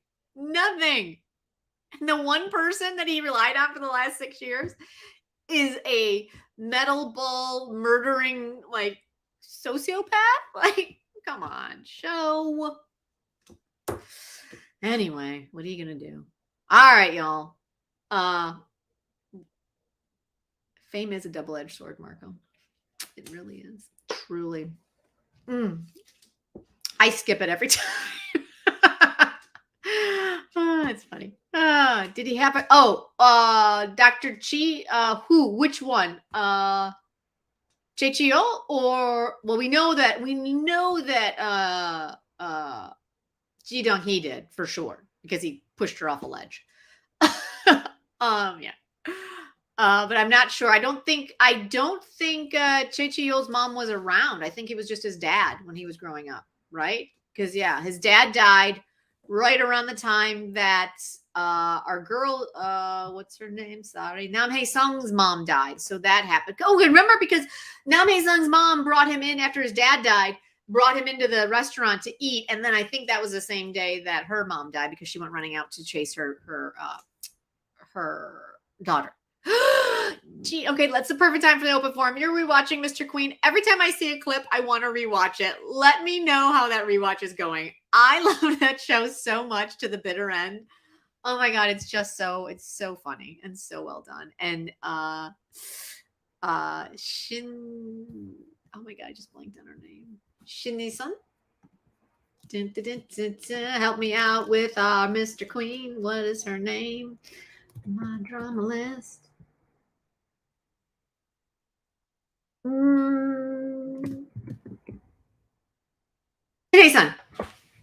And the one person that he relied on for the last 6 years is a metal ball murdering, like, sociopath. Like, come on, show. Anyway, what are you gonna do? All right, y'all. Fame is a double-edged sword, Marco. It really is. Truly. I skip it every time. Oh, it's funny. Did he have it? Dr. Chi, who? Which one? Chechio or well, we know that Ji Dong Hee did for sure because he pushed her off a ledge. Yeah. But I'm not sure. I don't think Chechio's mom was around. I think it was just his dad when he was growing up, right? Because yeah, his dad died right around the time that our girl, what's her name? Sorry, Nam Hae Sung's mom died. So that happened. Oh, remember because Nam Hae Sung's mom brought him in after his dad died, brought him into the restaurant to eat, and then I think that was the same day that her mom died because she went running out to chase her daughter. Gee, okay, that's the perfect time for the open forum. You're rewatching Mr. Queen. Every time I see a clip, I want to rewatch it. Let me know how that rewatch is going. I love that show so much to the bitter end. Oh my god, it's so funny and so well done. And Shin, oh my god, I just blanked on her name. Shin-sun. Help me out with our Mr. Queen. What is her name? My drama list. Shin-sun.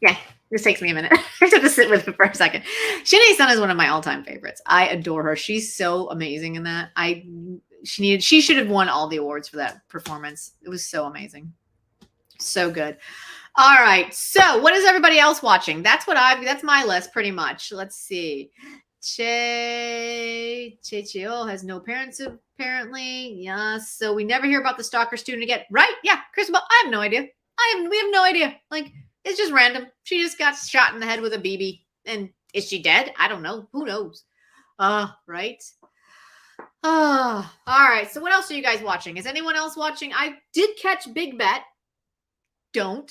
Yeah, this takes me a minute. I have to sit with it for a second. Shin-sun is one of my all-time favorites. I adore her. She's so amazing in that. She should have won all the awards for that performance. It was so amazing. So good. All right. So what is everybody else watching? That's my list pretty much. Let's see. Cheo has no parents apparently. Yes. So we never hear about the stalker student again. Right? Yeah. Christabel, I have no idea. We have no idea. Like, it's just random. She just got shot in the head with a BB. And is she dead? I don't know. Who knows? Right. All right. So what else are you guys watching? Is anyone else watching? I did catch Big Bet. Don't.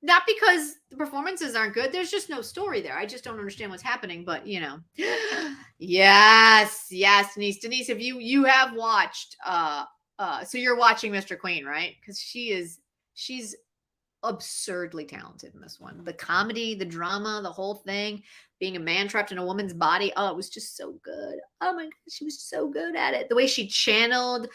Not because the performances aren't good. There's just no story there. I just don't understand what's happening. But, you know. Yes, Denise, if you have watched, so you're watching Mr. Queen, right? Because she's absurdly talented in this one. The comedy, the drama, the whole thing, being a man trapped in a woman's body. Oh, it was just so good. Oh my God, she was so good at it. The way she channeled,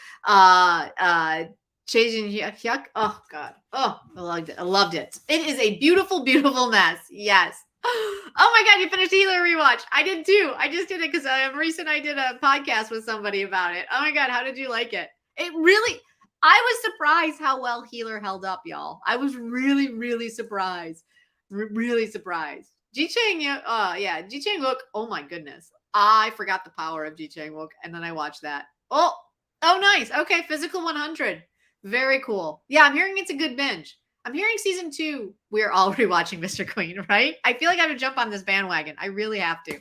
Chasing Hyuk. Oh God. Oh, I loved it. It is a beautiful, beautiful mess. Yes. Oh my God, you finished the Healer rewatch. I did too. I just did it because Marisa and I did a podcast with somebody about it. Oh my God, how did you like it? I was surprised how well Healer held up, y'all. I was really, really surprised. Really surprised. Ji Chang-wook. Oh my goodness. I forgot the power of Ji Chang-wook, and then I watched that. Oh, nice. Okay, Physical 100. Very cool. Yeah, I'm hearing it's a good binge. I'm hearing season 2. We're all rewatching Mr. Queen, right? I feel like I have to jump on this bandwagon. I really have to.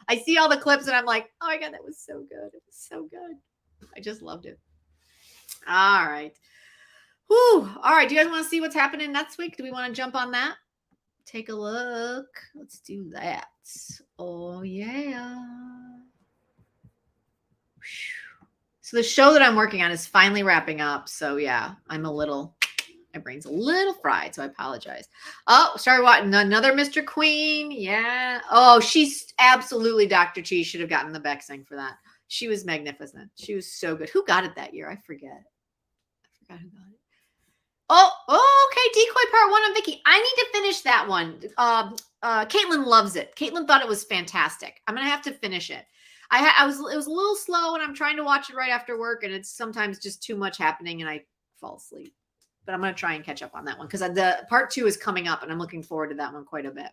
I see all the clips and I'm like, oh my God, that was so good. It was so good. I just loved it. All right. Whew. All right. Do you guys want to see what's happening next week? Do we want to jump on that? Take a look. Let's do that. Oh, yeah. So the show that I'm working on is finally wrapping up. So yeah, my brain's a little fried. So I apologize. Oh, sorry. What? Another Mr. Queen. Yeah. Oh, she's absolutely Dr. Chi should have gotten the Bexing for that. She was magnificent. She was so good. Who got it that year? I forgot who got it. Oh, okay. Decoy Part 1 on Vicky. I need to finish that one. Caitlin loves it. Caitlin thought it was fantastic. I'm going to have to finish it. It was a little slow and I'm trying to watch it right after work and it's sometimes just too much happening and I fall asleep. But I'm going to try and catch up on that one because the part 2 is coming up and I'm looking forward to that one quite a bit.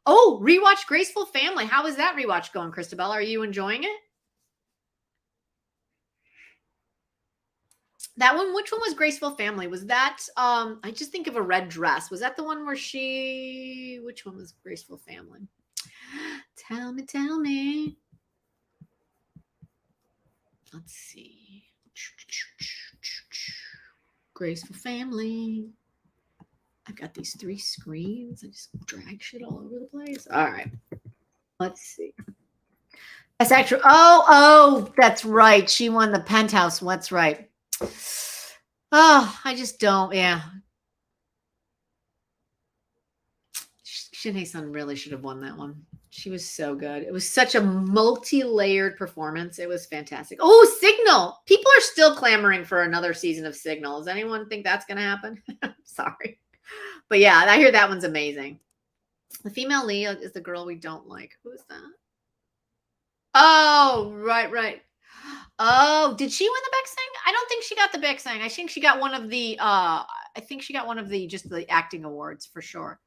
Oh, rewatch Graceful Family. How is that rewatch going, Christabel? Are you enjoying it? That one, which one was Graceful Family? Was that, I just think of a red dress. Was that the one where which one was Graceful Family? Tell me. Let's see. Graceful Family. I've got these 3 screens. I just drag shit all over the place. All right. Let's see. That's actually, oh, that's right. She won the penthouse. What's right? Oh, I just don't. Yeah. Shin Hae-sun really should have won that one. She was so good. It was such a multi-layered performance. It was fantastic. Oh, Signal. People are still clamoring for another season of Signal. Does anyone think that's going to happen? Sorry. But yeah, I hear that one's amazing. The female lead is the girl we don't like. Who is that? Oh, right. Oh, did she win the Beck thing? I don't think she got the Beck thing. I think she got one of the just the acting awards for sure.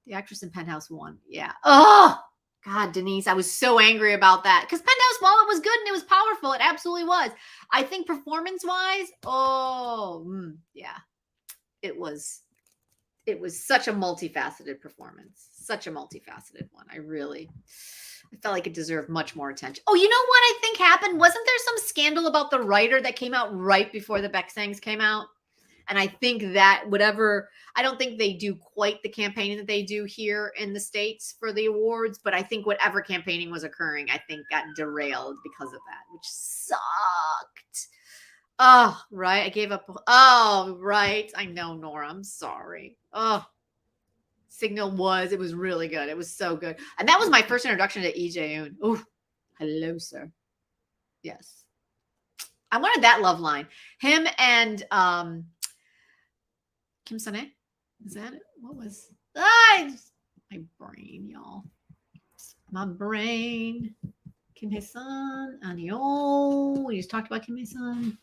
The actress in Penthouse won. Yeah. Oh, God, Denise, I was so angry about that. Because Penthouse, while it was good and it was powerful, it absolutely was. I think performance-wise, yeah. It was such a multifaceted performance. Such a multifaceted one. I felt like it deserved much more attention. Oh, you know what I think happened? Wasn't there some scandal about the writer that came out right before the Beck Sangs came out? And I think that I don't think they do quite the campaigning that they do here in the States for the awards, but I think whatever campaigning was occurring, I think got derailed because of that, which sucked. Oh, right. I gave up. Oh, right. I know, Nora. I'm sorry. Oh, Signal it was really good. It was so good. And that was my first introduction to Lee Jae-hoon. Oh, hello, sir. Yes. I wanted that love line. Him and Kim Sun-ae? Is that it? What was my brain, y'all? My brain. Kim Hae-sun, Anio. We just talked about Kim Hae-sun.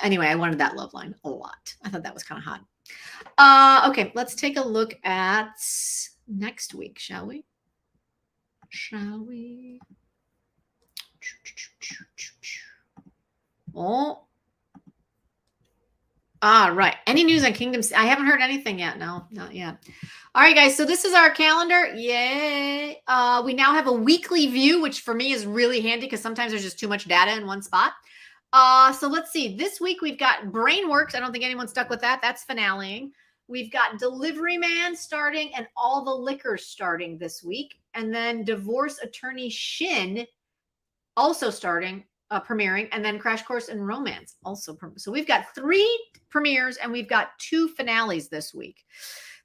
Anyway, I wanted that love line a lot. I thought that was kind of hot. Okay, let's take a look at next week, shall we? Oh. Right. Any news on Kingdom? I haven't heard anything yet. No, not yet. All right, guys. So this is our calendar. Yay. We now have a weekly view, which for me is really handy because sometimes there's just too much data in one spot. So let's see. This week we've got Brainworks. I don't think anyone's stuck with that. That's finaleing. We've got Delivery Man starting and All the Liquors starting this week. And then Divorce Attorney Shin also starting. Premiering, and then Crash Course in Romance also. So we've got 3 premieres and we've got 2 finales this week.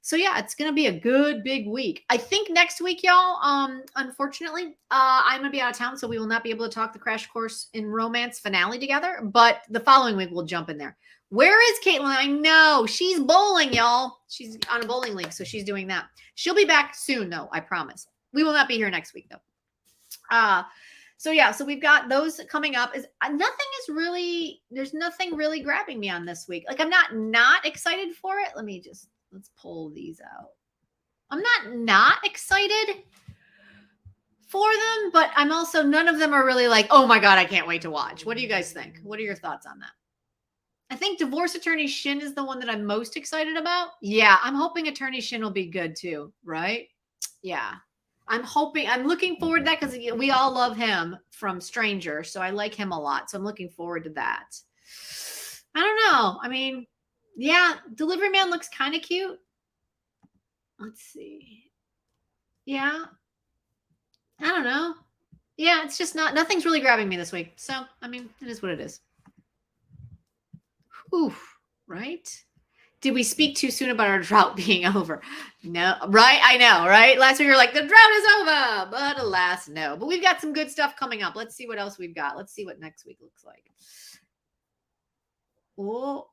So yeah, it's going to be a good big week. I think next week, y'all, unfortunately, I'm going to be out of town, so we will not be able to talk the Crash Course in Romance finale together, but the following week we'll jump in there. Where is Caitlin? I know. She's bowling, y'all. She's on a bowling league, so she's doing that. She'll be back soon, though, I promise. We will not be here next week, though. So yeah, so we've got those coming up. There's nothing really grabbing me on this week. Like I'm not excited for it. Let's pull these out. I'm not excited for them, but I'm also, none of them are really like, oh my God, I can't wait to watch. What do you guys think? What are your thoughts on that? I think Divorce Attorney Shin is the one that I'm most excited about. Yeah, I'm hoping Attorney Shin will be good too, right? Yeah. I'm looking forward to that because we all love him from Stranger. So I like him a lot. So I'm looking forward to that. I don't know. I mean, yeah, Delivery Man looks kind of cute. Let's see. Yeah. I don't know. Yeah, it's just nothing's really grabbing me this week. So, I mean, it is what it is. Oof, right? Did we speak too soon about our drought being over? No, right? I know, right? Last week we were like, the drought is over, but alas, no. But we've got some good stuff coming up. Let's see what else we've got. Let's see what next week looks like. Oh,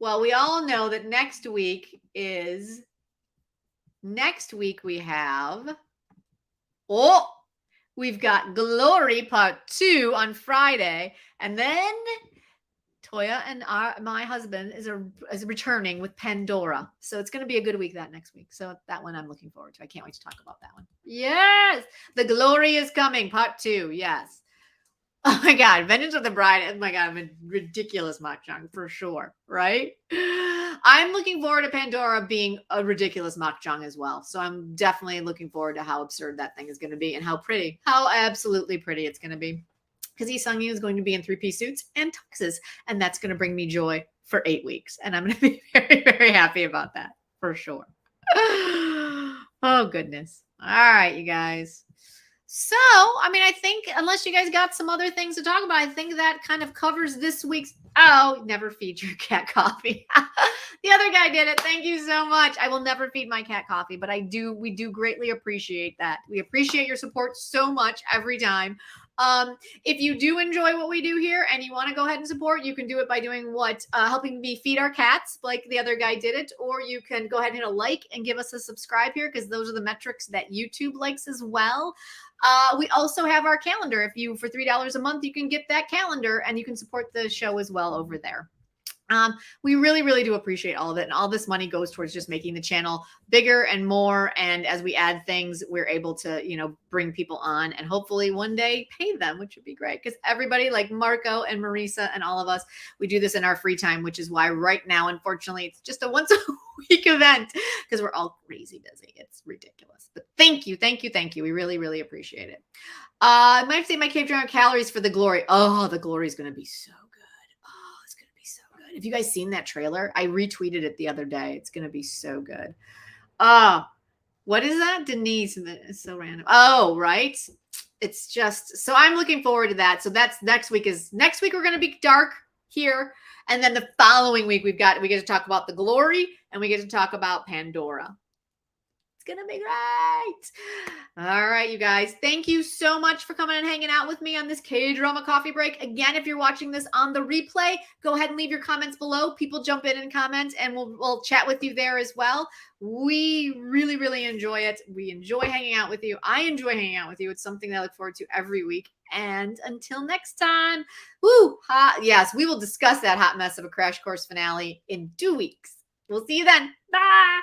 well, we all know that next week we have, we've got Glory Part 2 on Friday, and then Toya and my husband is returning with Pandora. So it's going to be a good week that next week. So that one I'm looking forward to. I can't wait to talk about that one. Yes. The Glory is coming. Part 2. Yes. Oh my God. Vengeance of the Bride. Oh my God. I'm a ridiculous makjang for sure. Right. I'm looking forward to Pandora being a ridiculous makjang as well. So I'm definitely looking forward to how absurd that thing is going to be and how absolutely pretty it's going to be. Because Lee Sung-hoon is going to be in 3-piece suits and tuxes, and that's going to bring me joy for 8 weeks. And I'm going to be very, very happy about that for sure. Oh, goodness. All right, you guys. So, I mean, I think unless you guys got some other things to talk about, I think that kind of covers this week's. Oh, never feed your cat coffee. The other guy did it. Thank you so much. I will never feed my cat coffee, but we do greatly appreciate that. We appreciate your support so much every time. If you do enjoy what we do here and you want to go ahead and support, you can do it by doing what? Helping me feed our cats like the other guy did it, or you can go ahead and hit a like and give us a subscribe here because those are the metrics that YouTube likes as well. We also have our calendar. If you, for $3 a month, you can get that calendar and you can support the show as well over there. We really, really do appreciate all of it. And all this money goes towards just making the channel bigger and more. And as we add things, we're able to, bring people on and hopefully one day pay them, which would be great. Because everybody like Marco and Marisa and all of us, we do this in our free time, which is why right now, unfortunately, it's just a once a week event because we're all crazy busy. It's ridiculous. But thank you. Thank you. Thank you. We really, really appreciate it. I might say my KDrama calories for the glory. Oh, the glory is going to be so good. Have you guys seen that trailer? I retweeted it the other day. It's going to be so good. What is that? Denise. It's so random. Oh, right. It's just, so I'm looking forward to that. So that's next week. We're going to be dark here. And then the following week, we get to talk about the glory and we get to talk about Pandora. Gonna be great. All right, you guys, thank you so much for coming and hanging out with me on this KDrama coffee break. Again, if you're watching this on the replay, go ahead and leave your comments below. People jump in and comment and we'll chat with you there as well. We really, really enjoy it. We enjoy hanging out with you. I enjoy hanging out with you. It's something that I look forward to every week. And until next time, yes, we will discuss that hot mess of a Crash Course finale in 2 weeks. We'll see you then. Bye.